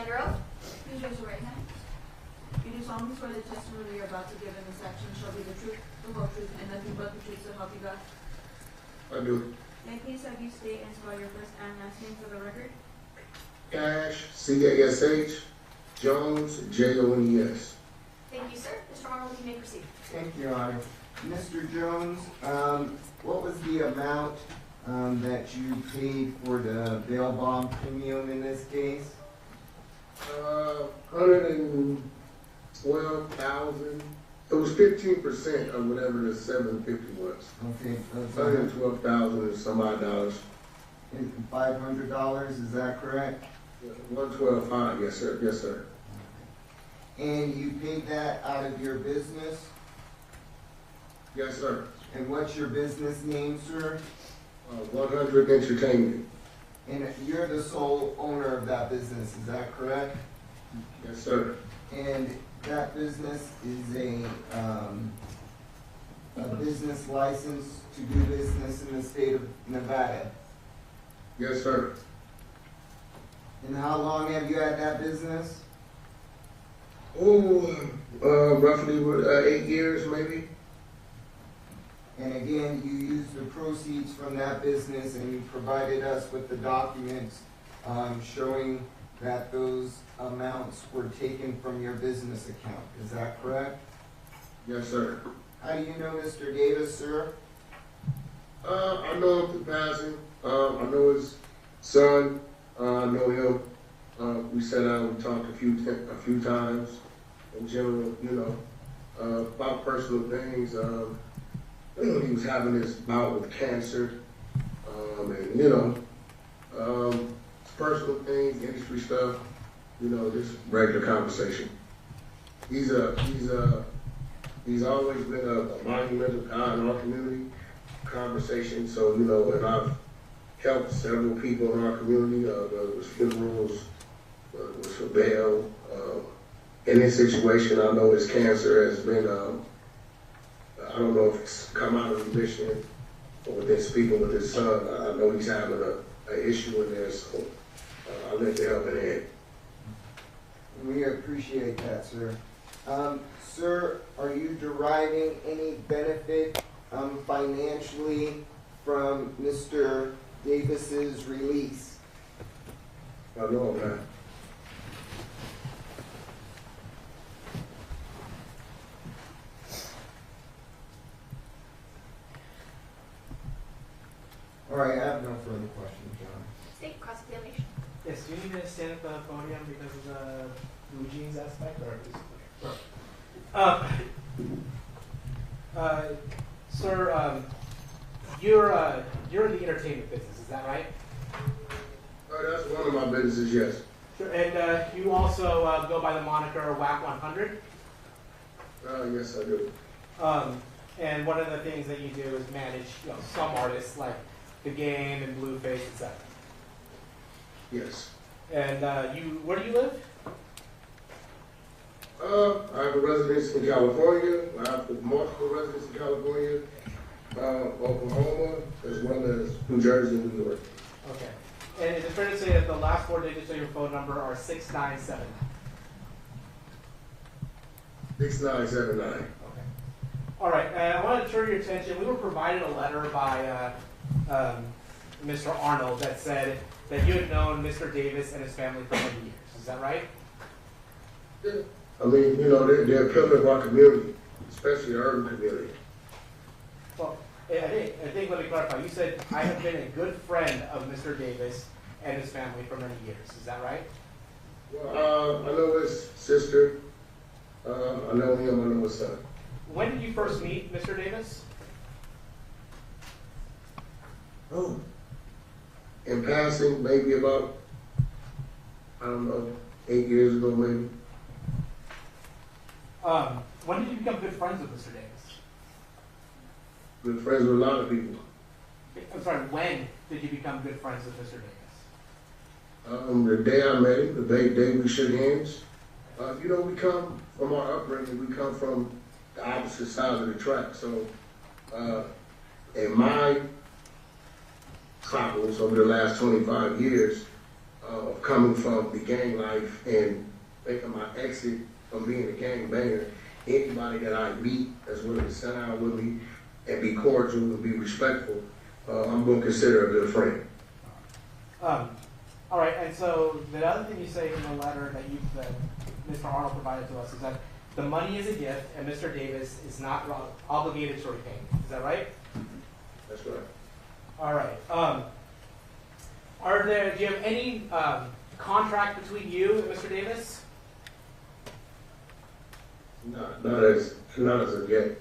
under oath. Please raise your right hand. You do solemnly swear the testimony you're about to give in this action shall be the truth, the whole truth, and nothing but the truth, so help you God? I do. May I please have you state and spell your first and last name for the record? Cash, C-A-S-H, Jones, J-O-N-E-S. Thank you, sir. Mr. Arnold, you may proceed. Thank you, Your Honor. Mr. Jones, what was the amount that you paid for the bail bond premium in this case? $112,000. It was 15% of whatever the 750 was. Okay, $112,000 and some odd dollars. $500, is that correct? 112.5, yes sir, yes sir. And you paid that out of your business? Yes sir. And what's your business name, sir? 100 Entertainment. And you're the sole owner of that business, is that correct? Yes sir. And that business is a business license to do business in the state of Nevada. Yes sir. And how long have you had that business? Roughly 8 years maybe. And again, you used the proceeds from that business and you provided us with the documents showing that those amounts were taken from your business account. Is that correct? Yes sir. How do you know Mr. Davis, sir? I know him through passing. I know his son. I know him. We sat down and talked a few times. In general, about personal things. He was having this bout with cancer, and personal things, industry stuff. Just regular conversation. He's always been a monumental guy in our community. Conversation. So and I've helped several people in our community. Whether it was funerals, whether it was for bail. In this situation, I know his cancer has been. I don't know if it's come out of remission or within speaking with his son. I know he's having an issue in there, so I'll let you help in hand. We appreciate that, sir. Sir, are you deriving any benefit financially from Mr. Davis's release? I know I'm not. All right, I have no further questions, John. State cross-examination. Yes, do you need to stand at the podium because of the blue jeans aspect, or sir, you're in the entertainment business, is that right? That's one of my businesses, yes. Sure. And you also go by the moniker Wack 100. Yes, I do. And one of the things that you do is manage, some artists like The Game and Blueface, etc. Yes. And where do you live? I have a residence in California. I have multiple residences in California, Oklahoma, as well as New Jersey and New York. Okay. And is it fair to say that the last 4 digits of your phone number are 6979? 6979. Okay. All right. I want to turn your attention. We were provided a letter by Mr. Arnold that said that you had known Mr. Davis and his family for many years. Is that right? Yeah. I mean, they're a pillar of our community, especially the urban community. Well, I think let me clarify. You said, I have been a good friend of Mr. Davis and his family for many years. Is that right? Well, I know his sister. I know him. I know his son. When did you first meet Mr. Davis? Oh. In passing, maybe about, 8 years ago, maybe. When did you become good friends with Mr. Davis? Good friends with a lot of people. I'm sorry, when did you become good friends with Mr. Davis? The day I met him, the day we shook hands. We come from our upbringing, we come from the opposite sides of the track. So, in my travels over the last 25 years of coming from the gang life and making my exit from being a gang banger, anybody that I meet that's willing to sit down with me and be cordial and be respectful, I'm going to consider a good friend. All right, and so the other thing you say in the letter that Mr. Arnold provided to us is that the money is a gift and Mr. Davis is not obligated to repay. Is that right? That's right. All right. Do you have any contract between you and Mr. Davis? Not as of yet.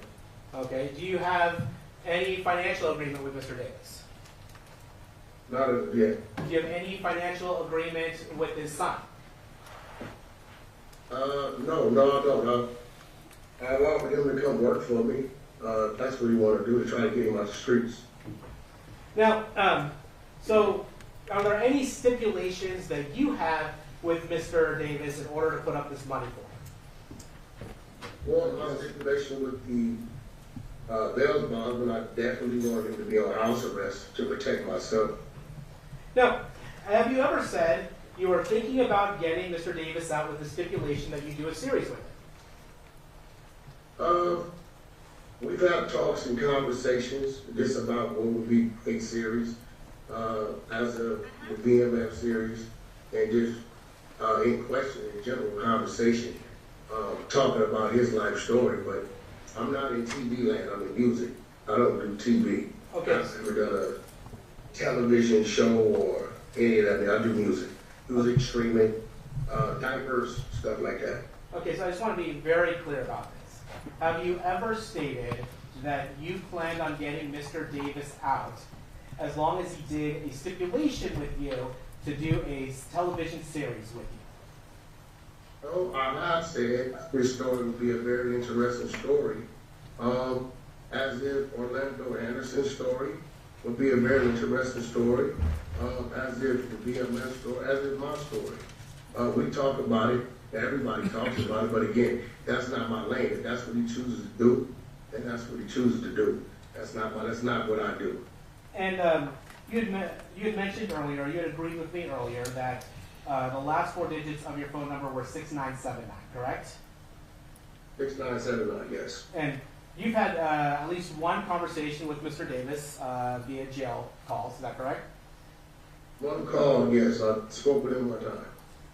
Okay. Do you have any financial agreement with Mr. Davis? Not as of yet. Do you have any financial agreement with his son? No, I don't. I want him to come work for me. That's what he want to do, to try to get him out the streets. Now, so are there any stipulations that you have with Mr. Davis in order to put up this money for him? Well, my stipulation with the bail bond, but I definitely want him to be on house arrest to protect myself. Now, have you ever said you were thinking about getting Mr. Davis out with the stipulation that you do a series with him? We've had talks and conversations just about what would be a series, as a BMF series, and just in question, in general conversation, talking about his life story. But I'm not in TV land, I'm in music. I don't do TV. Okay. I've never done a television show or any of that. I do music. Music, streaming, diapers, stuff like that. Okay, so I just want to be very clear about this. Have you ever stated that you planned on getting Mr. Davis out as long as he did a stipulation with you to do a television series with you? Oh, I have said this story would be a very interesting story. As if Orlando Anderson's story would be a very interesting story. As if the BMS story, as if my story. We talk about it, everybody talks about it, but again, that's not my lane. If that's what he chooses to do, then that's what he chooses to do. That's not what I do. And you had mentioned earlier, you had agreed with me earlier that the last 4 digits of your phone number were 6979, correct? 6979, yes. And you've had at least one conversation with Mr. Davis via jail calls, is that correct? One call, yes. I spoke with him one time.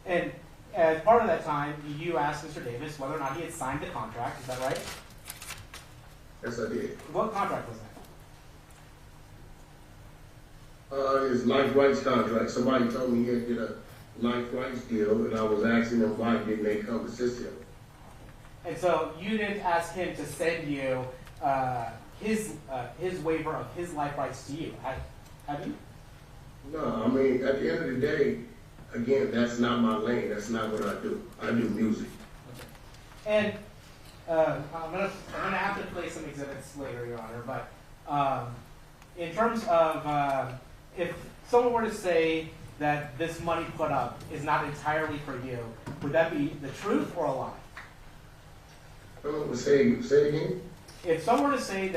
And as part of that time, you asked Mr. Davis whether or not he had signed the contract, is that right? Yes, I did. What contract was that? His life rights contract. Somebody told me he had did a life rights deal, and I was asking them why didn't they come assist him. And so you didn't ask him to send you his waiver of his life rights to you, have you? No, I mean, at the end of the day, again, that's not my lane. That's not what I do. I do music. And I'm gonna have to play some exhibits later, Your Honor. But in terms of if someone were to say that this money put up is not entirely for you, would that be the truth or a lie? Say it again. If someone were to say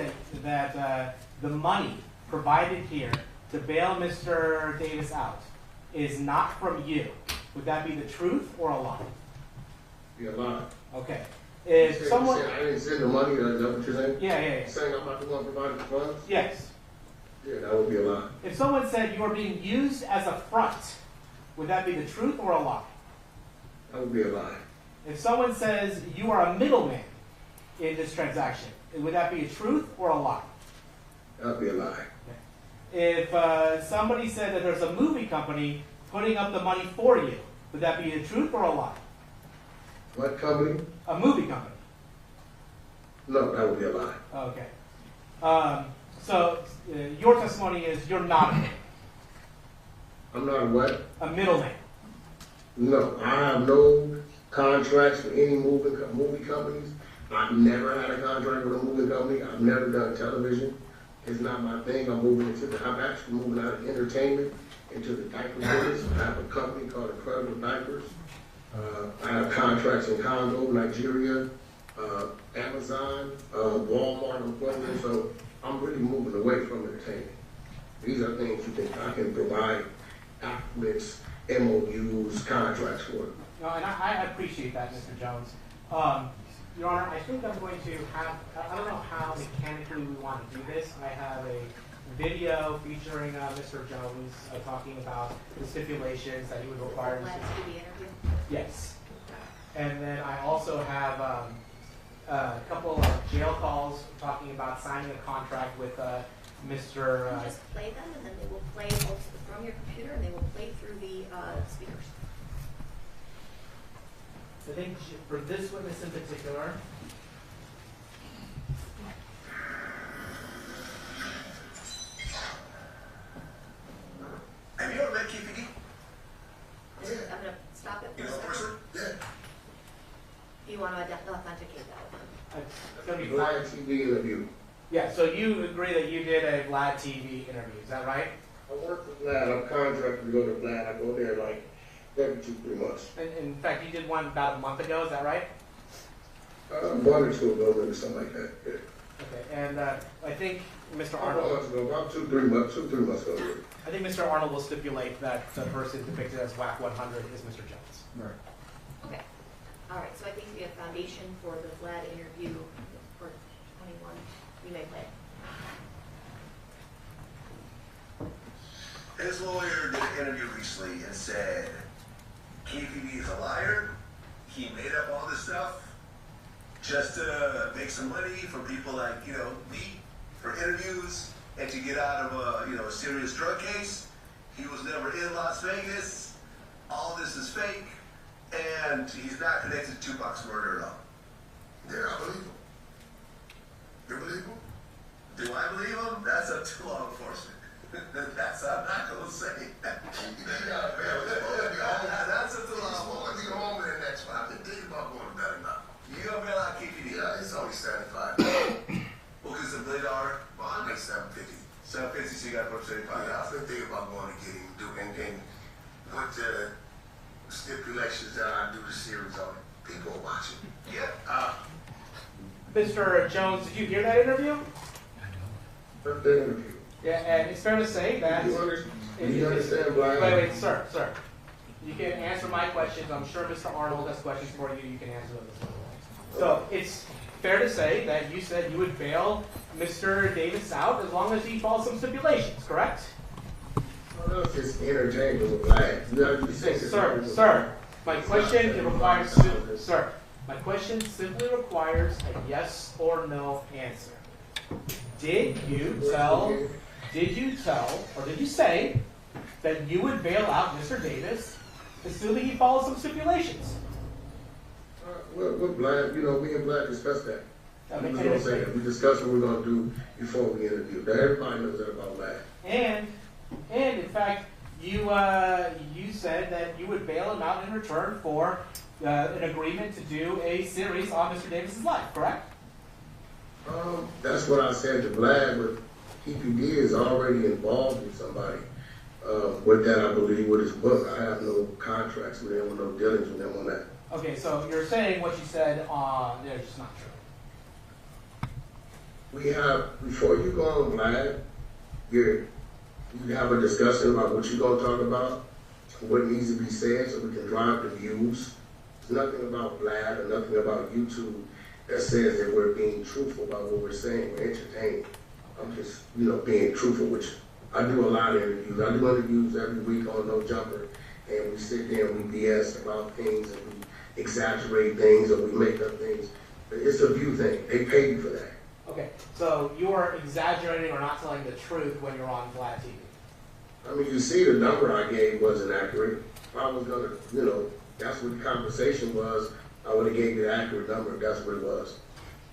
that the money provided here to bail Mr. Davis out is not from you, would that be the truth or a lie? Be a lie. Okay. You If someone, said I didn't send the money. Is that what you're saying? yeah. Saying I'm not the one providing the funds? Yes. Yeah, that would be a lie. If someone said you are being used as a front, would that be the truth or a lie? That would be a lie. If someone says you are a middleman in this transaction, would that be a truth or a lie? That would be a lie. If somebody said that there's a movie company putting up the money for you, would that be the truth or a lie? What company? A movie company. No, that would be a lie. Okay. So your testimony is you're not a middleman. I'm not a what? A middleman. No, I have no contracts with any movie companies. I've never had a contract with a movie company. I've never done television. It's not my thing. I'm actually moving out of entertainment into the diaper business. I have a company called Incredible Diapers. I have contracts in Congo, Nigeria, Amazon, Walmart, and Kroger. So I'm really moving away from entertainment. These are things I can provide documents MOUs, contracts for it. No, and I appreciate that, Mr. Jones. Your Honor, I think I'm going to have, I don't know how mechanically we want to do this. I have a video featuring Mr. Jones talking about the stipulations that he would require. Let's do the interview. Yes. And then I also have a couple of jail calls talking about signing a contract with Mr. You just play them, and then they will play both from your computer, and they will play through the speakers. I think for this witness in particular, Have you ever met Keefe D? I'm going to stop it You for know a the person? second. Yeah. You want to authenticate that with them. it's going to be Vlad TV interview. yeah. So you agree that you did a Vlad TV interview? Is that right? I work for Vlad, I'm contracted to go to Vlad, I go there like every 2-3 months. In fact, you did one about a month ago. Is that right? 1 or 2 ago, maybe something like that, yeah. Okay. And I think Mr. About Arnold. months ago, about 2-3 months ago. I think Mr. Arnold will stipulate that the person depicted as Wack 100 is Mr. Jones. Right. Okay. All right, so I think we have foundation for the Vlad interview for 21. You may play it. His lawyer did an interview recently and said Keefe D is a liar. He made up all this stuff just to make some money for people like, me, for interviews and to get out of a serious drug case. He was never in Las Vegas. All this is fake. And he's not connected to Tupac's murder at all. Yeah, I believe him. You believe him? Do I believe him? That's up to law enforcement. That's, I'm not going to say. That's up to law enforcement. He's home in the next 5 to think about going to bed or not. You going to be like Keefe D? Yeah, it's only 75. Well, because the blade are, well, I make 750. 750, so you got to put 75. Yeah, I've been thinking about going to get him, and with the stipulations that I do the series on, people are watching. Yeah. Mr. Jones, did you hear that interview? First day interview. Yeah, and it's fair to say that. Do you understand, Vlad? Wait, sir. You can answer my questions. I'm sure Mr. Arnold has questions for you. You can answer them as well. So it's fair to say that you said you would bail Mr. Davis out as long as he follows some stipulations, correct? No, it's just entertainment with Vlad. You know, you think it's Sir, my question my question simply requires a yes or no answer. Did you say that you would bail out Mr. Davis, assuming he follows some stipulations? With Vlad, me and Vlad discussed that. Okay, We was gonna say that. We discussed what we're gonna do before we interview. Now everybody knows that about Vlad. And in fact, you said that you would bail him out in return for an agreement to do a series on Mr. Davis's life, correct? That's what I said to Vlad, but Keefe D is already involved with somebody. With that, I believe, with his book. I have no contracts with him, no dealings with him on that. Okay, so you're saying what you said there is just not true. We have, before you go on Vlad, you have a discussion about what you're going to talk about, what needs to be said so we can drive the views. There's nothing about Vlad or nothing about YouTube that says that we're being truthful about what we're saying. We're entertaining. I'm just, being truthful with you. I do a lot of interviews. I do interviews every week on No Jumper, and we sit there and we BS about things and we exaggerate things or we make up things. But it's a view thing. They pay you for that. Okay, so you're exaggerating or not telling the truth when you're on Vlad TV. I mean, you see the number I gave wasn't accurate. If I was gonna, that's what the conversation was, I would have gave you the accurate number if that's what it was.